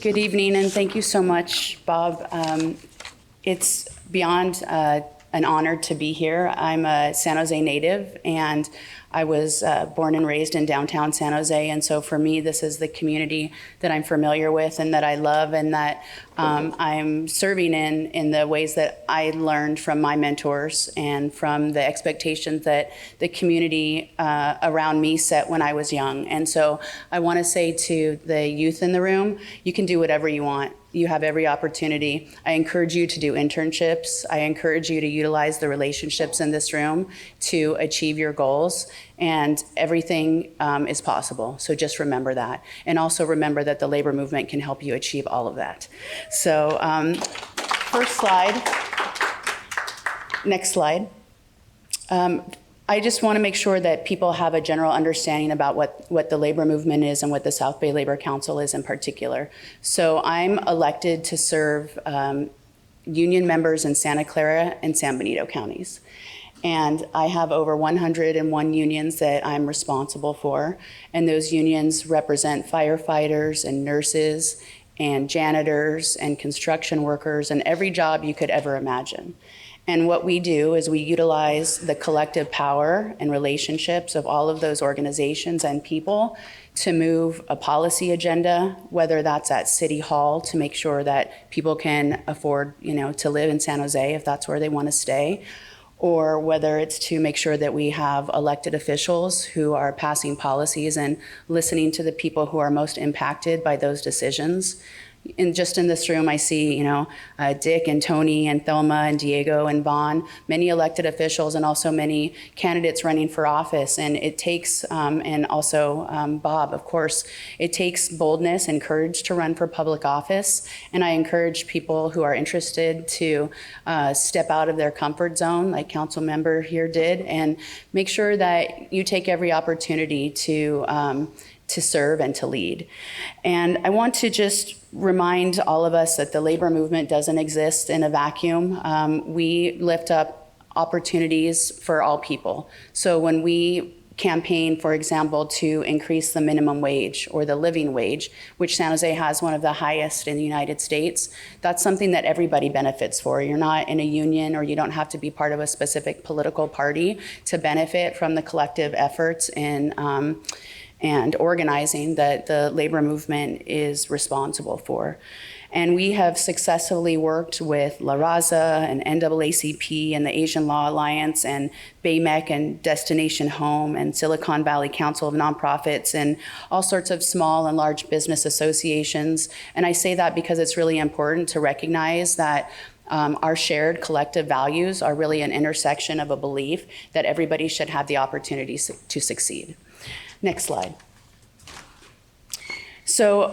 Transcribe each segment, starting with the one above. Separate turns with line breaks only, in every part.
Good evening, and thank you so much, Bob. It's beyond an honor to be here. I'm a San Jose native, and I was born and raised in downtown San Jose, and so for me, this is the community that I'm familiar with and that I love, and that I'm serving in the ways that I learned from my mentors and from the expectations that the community around me set when I was young. And so I want to say to the youth in the room, you can do whatever you want. You have every opportunity. I encourage you to do internships. I encourage you to utilize the relationships in this room to achieve your goals, and everything is possible. So just remember that. And also remember that the labor movement can help you achieve all of that. So first slide. Next slide. I just want to make sure that people have a general understanding about what the labor movement is and what the South Bay Labor Council is in particular. So I'm elected to serve union members in Santa Clara and San Benito counties. And I have over 101 unions that I'm responsible for. And those unions represent firefighters and nurses and janitors and construction workers and every job you could ever imagine. And what we do is we utilize the collective power and relationships of all of those organizations and people to move a policy agenda, whether that's at City Hall to make sure that people can afford, to live in San Jose if that's where they want to stay, or whether it's to make sure that we have elected officials who are passing policies and listening to the people who are most impacted by those decisions. And just in this room, I see, Dick and Tony and Thelma and Diego and Vaughn, many elected officials and also many candidates running for office. And it takes, and also Bob, of course, it takes boldness and courage to run for public office. And I encourage people who are interested to step out of their comfort zone, like Council Member here did, and make sure that you take every opportunity to serve and to lead. And I want to just remind all of us that the labor movement doesn't exist in a vacuum. We lift up opportunities for all people. So when we campaign, for example, to increase the minimum wage or the living wage, which San Jose has one of the highest in the United States, that's something that everybody benefits for. You're not in a union, or you don't have to be part of a specific political party to benefit from the collective efforts and organizing that the labor movement is responsible for. And we have successfully worked with LaRaza and NAACP and the Asian Law Alliance and BAMEC and Destination Home and Silicon Valley Council of Nonprofits and all sorts of small and large business associations. And I say that because it's really important to recognize that our shared collective values are really an intersection of a belief that everybody should have the opportunity to succeed. Next slide. So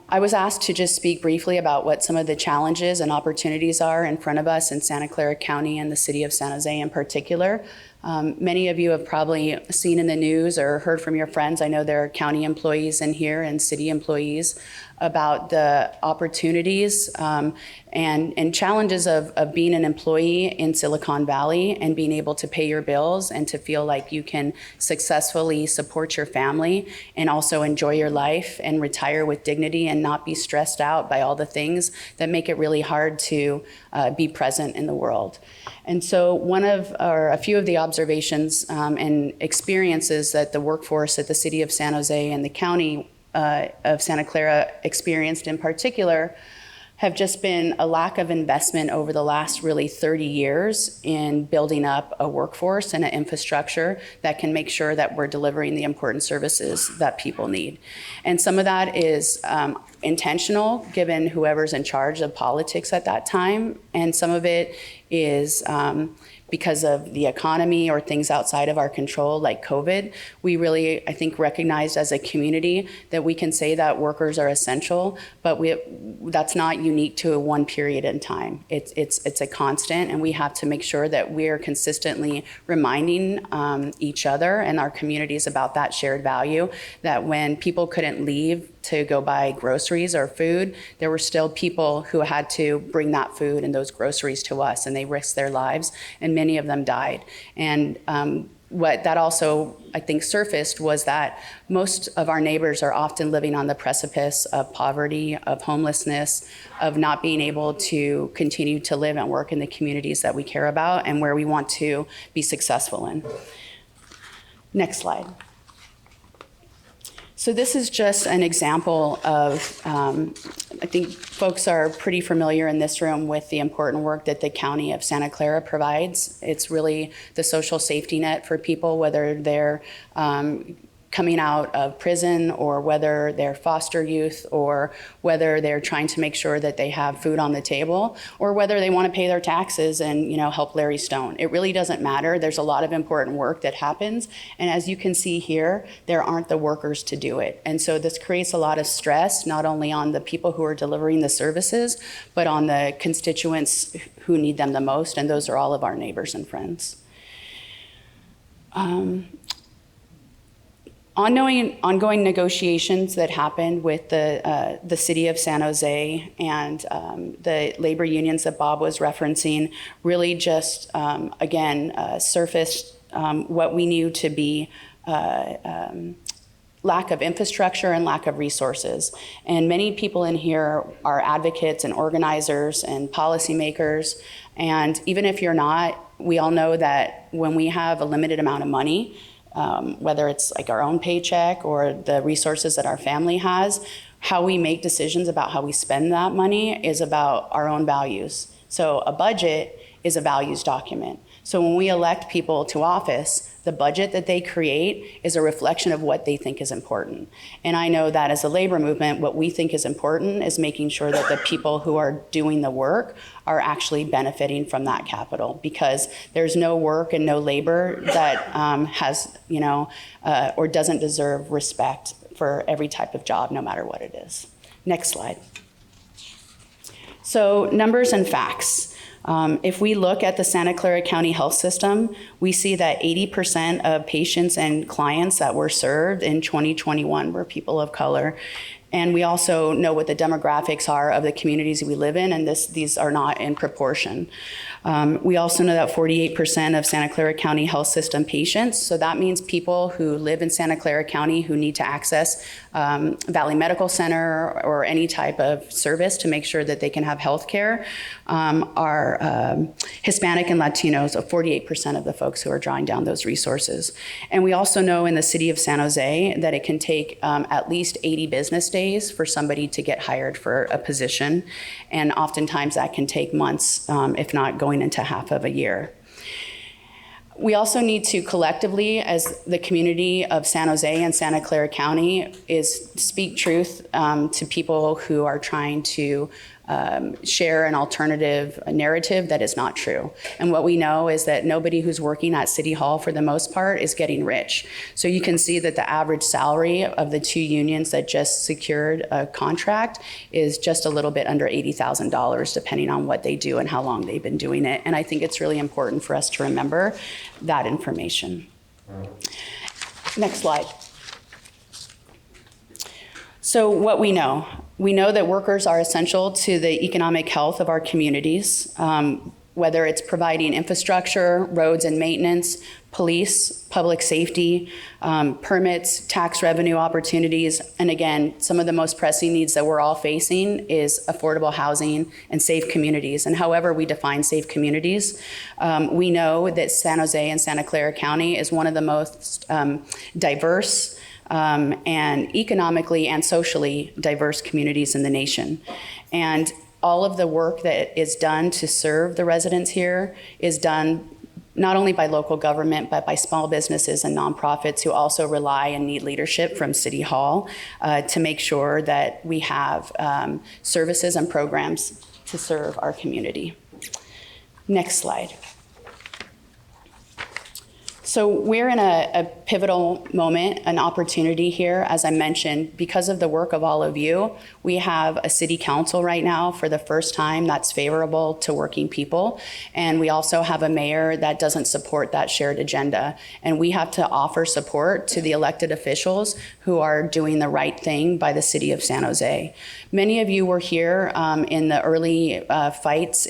I was asked to just speak briefly about what some of the challenges and opportunities are in front of us in Santa Clara County and the city of San Jose in particular. Many of you have probably seen in the news or heard from your friends. I know there are county employees in here and city employees about the opportunities and challenges of being an employee in Silicon Valley and being able to pay your bills and to feel like you can successfully support your family and also enjoy your life and retire with dignity and not be stressed out by all the things that make it really hard to be present in the world. And so a few of the observations and experiences that the workforce at the city of San Jose and the county of Santa Clara experienced in particular have just been a lack of investment over the last really 30 years in building up a workforce and an infrastructure that can make sure that we're delivering the important services that people need. And some of that is intentional, given whoever's in charge of politics at that time, and some of it is because of the economy or things outside of our control, like COVID. We really, I think, recognized as a community that we can say that workers are essential, but that's not unique to one period in time. It's a constant, and we have to make sure that we're consistently reminding each other and our communities about that shared value, that when people couldn't leave to go buy groceries or food, there were still people who had to bring that food and those groceries to us, and they risked their lives, and many of them died. And what that also, I think, surfaced was that most of our neighbors are often living on the precipice of poverty, of homelessness, of not being able to continue to live and work in the communities that we care about and where we want to be successful in. Next slide. So this is just an example of, I think folks are pretty familiar in this room with the important work that the County of Santa Clara provides. It's really the social safety net for people, whether they're coming out of prison or whether they're foster youth or whether they're trying to make sure that they have food on the table or whether they want to pay their taxes and help Larry Stone. It really doesn't matter. There's a lot of important work that happens, and as you can see here, there aren't the workers to do it. And so this creates a lot of stress, not only on the people who are delivering the services, but on the constituents who need them the most, and those are all of our neighbors and friends. Ongoing negotiations that happened with the city of San Jose and the labor unions that Bob was referencing really just, again, surfaced what we knew to be lack of infrastructure and lack of resources. And many people in here are advocates and organizers and policymakers. And even if you're not, we all know that when we have a limited amount of money, whether it's like our own paycheck or the resources that our family has, how we make decisions about how we spend that money is about our own values. So a budget is a values document. So when we elect people to office, the budget that they create is a reflection of what they think is important. And I know that as a labor movement, what we think is important is making sure that the people who are doing the work are actually benefiting from that capital, because there's no work and no labor that has, or doesn't deserve respect for every type of job, no matter what it is. Next slide. So numbers and facts. If we look at the Santa Clara County Health System, we see that 80% of patients and clients that were served in 2021 were people of color. And we also know what the demographics are of the communities we live in, and these are not in proportion. We also know that 48% of Santa Clara County Health System patients, so that means people who live in Santa Clara County who need to access Valley Medical Center or any type of service to make sure that they can have health care, are Hispanic and Latinos, of 48% of the folks who are drawing down those resources. And we also know in the city of San Jose that it can take at least 80 business days for somebody to get hired for a position. And oftentimes that can take months, if not going into half of a year. We also need to collectively, as the community of San Jose and Santa Clara County, is speak truth to people who are trying to share an alternative narrative that is not true. And what we know is that nobody who's working at City Hall, for the most part, is getting rich. So you can see that the average salary of the two unions that just secured a contract is just a little bit under $80,000, depending on what they do and how long they've been doing it. And I think it's really important for us to remember that information. Next slide. So what we know that workers are essential to the economic health of our communities, whether it's providing infrastructure, roads and maintenance, police, public safety, permits, tax revenue opportunities. And again, some of the most pressing needs that we're all facing is affordable housing and safe communities. And however we define safe communities, we know that San Jose and Santa Clara County is one of the most diverse and economically and socially diverse communities in the nation. And all of the work that is done to serve the residents here is done not only by local government, but by small businesses and nonprofits who also rely and need leadership from City Hall to make sure that we have services and programs to serve our community. Next slide. So we're in a pivotal moment, an opportunity here. As I mentioned, because of the work of all of you, we have a city council right now for the first time that's favorable to working people. And we also have a mayor that doesn't support that shared agenda. And we have to offer support to the elected officials who are doing the right thing by the city of San Jose. Many of you were here in the early fights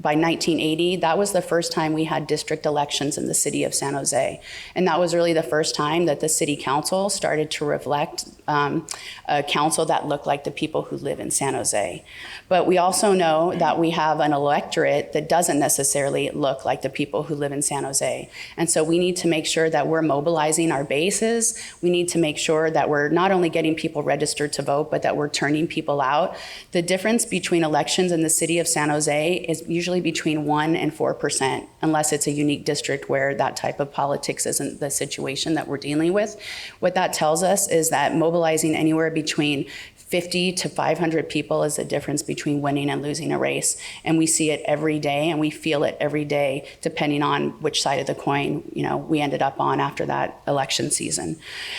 by 1980, that was the first time we had district elections in the city of San Jose. And that was really the first time that the city council started to reflect a council that looked like the people who live in San Jose. But we also know that we have an electorate that doesn't necessarily look like the people who live in San Jose. And so we need to make sure that we're mobilizing our bases. We need to make sure that we're not only getting people registered to vote, but that we're turning people out. The difference between elections in the city of San Jose is usually between 1% and 4%, unless it's a unique district where that type of politics isn't the situation that we're dealing with. What that tells us is that mobilizing anywhere between 50 to 500 people is the difference between winning and losing a race. And we see it every day, and we feel it every day, depending on which side of the coin, we ended up on after that election season.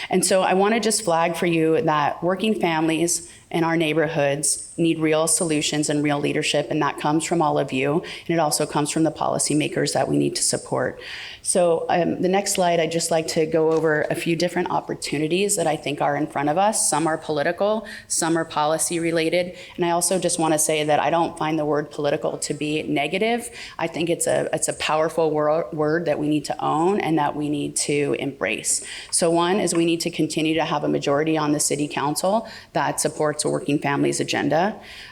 And so I want to just flag for you that working families in our neighborhoods need real solutions and real leadership, and that comes from all of you, and it also comes from the policymakers that we need to support. So the next slide, I'd just like to go over a few different opportunities that I think are in front of us. Some are political, some are policy related, and I also just want to say that I don't find the word political to be negative. I think it's a powerful word that we need to own and that we need to embrace. So one is we need to continue to have a majority on the city council that supports a working families agenda.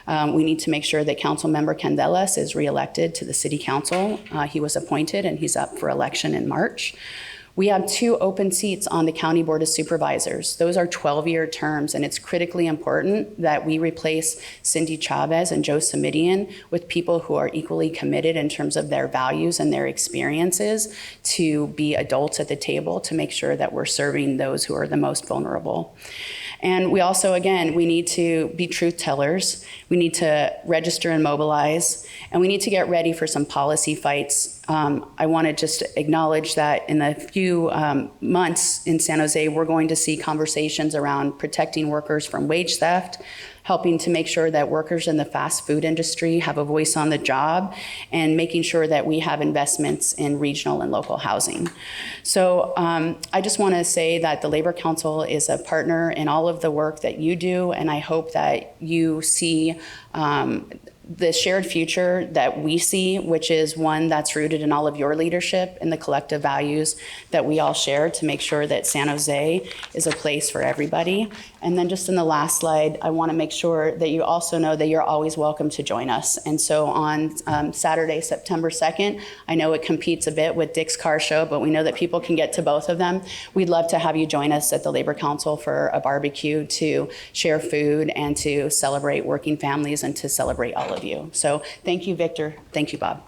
We need to make sure that Councilmember Candelas is reelected to the city council. He was appointed and he's up for election in March. We have 2 open seats on the County Board of Supervisors. Those are 12-year terms, and it's critically important that we replace Cindy Chavez and Joe Samidian with people who are equally committed in terms of their values and their experiences to be adults at the table to make sure that we're serving those who are the most vulnerable. And we also, again, we need to be truth tellers. We need to register and mobilize, and we need to get ready for some policy fights. I want to just acknowledge that in a few months in San Jose, we're going to see conversations around protecting workers from wage theft, helping to make sure that workers in the fast food industry have a voice on the job, and making sure that we have investments in regional and local housing. So I just want to say that the Labor Council is a partner in all of the work that you do, and I hope that you see the shared future that we see, which is one that's rooted in all of your leadership and the collective values that we all share to make sure that San Jose is a place for everybody. And then just in the last slide, I want to make sure that you also know that you're always welcome to join us. And so on Saturday, September 2nd, I know it competes a bit with Dick's Car Show, but we know that people can get to both of them. We'd love to have you join us at the Labor Council for a barbecue to share food and to celebrate working families and to celebrate all of you. So thank you, Victor. Thank you, Bob.